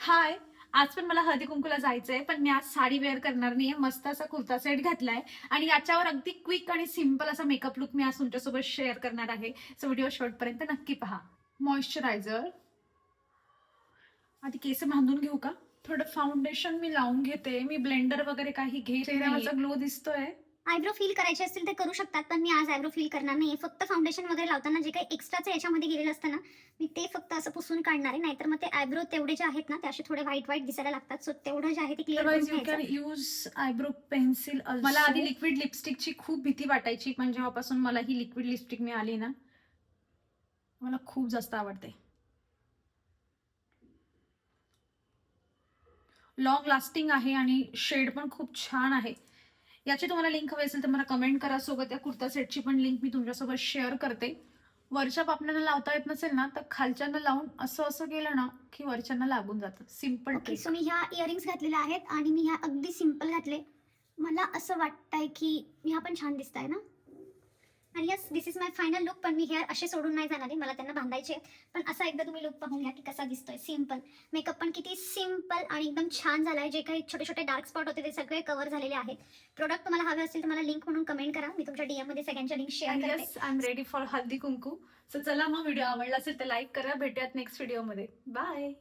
हाय, आज पण मला हळदी कुंकूला जायचंय, पण मी आज साडी वेअर करणार नाहीये. मस्त असा कुर्ता सेट घातलाय आणि याच्यावर अगदी क्विक आणि सिंपल असा मेकअप लुक मी आज तुमच्यासोबत शेअर करणार आहे. सो व्हिडिओ शेवटपर्यंत नक्की पहा. मॉइश्चरायझर आधी केस बांधून घेऊ का? थोडं फाउंडेशन मी लावून घेते. मी ब्लेंडर वगैरे काही घेत नाही. माझा ग्लो दिसतोय. आयब्रो फील करायचे असतील ते करू शकतात, पण मी आज आयब्रो फील करणार नाही. फक्त फाउंडेशन वगैरे लावताना जे काही एक्स्ट्राचं याच्यामध्ये गेलेलं असतं ना, मी ते फक्त असं पुसून काढणार आहे. नाहीतर मग ते आयब्रो तेवढे जे आहेत ना, ते असे थोडे व्हाईट व्हाईट दिसायला लागतात. सो तेवढं जे आहे ते क्लिअर करून यू कॅन घ्यायचं. Use eyebrow pencil. मला आधी लिक्विड लिपस्टिकची खूप भीती वाटायची, पण जेव्हापासून मला ही लिक्विड लिपस्टिक मिळाली ना, मला खूप जास्त आवडते. लॉंग लास्टिंग आहे आणि शेड पण खूप छान आहे. याची तुम्हाला लिंक हवी असेल तर मला कमेंट करा. सोबत या कुर्ता सेटची पण लिंक मी तुमच्यासोबत शेअर करते. वरच्या पापण्यांना लावता येत नसेल ना, तर खालच्यांना लावून असं असं केलं ना की वरच्यांना लागून जातं. Simple okay, trick. सो मी ह्या इयरिंग्स घातलेल्या आहेत आणि मी ह्या अगदी सिम्पल घातले. मला असं वाटतंय की ह्या पण छान दिसत आहे ना. आणि yes, this is my final look. पण मी हेअर असे सोडून नाही जाणार आहे, मला त्यांना बांधायचे आहेत. पण असा एकदा तुम्ही लुक पाहून घ्या की कसा दिसतोय. सिम्पल मेकअप पण किती सिम्पल आणि एकदम छान झाला आहे. जे काही छोटे छोटे डार्क स्पॉट होते ते सगळे कव्हर झालेले आहेत. प्रोडक्ट तुम्हाला हवे असेल तर मला लिंक म्हणून कमेंट करा. मी तुमच्या DM मध्ये सगळ्यांच्या लिंक शेअर करते. Yes, I am ready for Haldi Kunku. So चला, मग व्हिडिओ आवडला असेल तर लाईक करा. भेटूयात नेक्स्ट व्हिडिओमध्ये. बाय.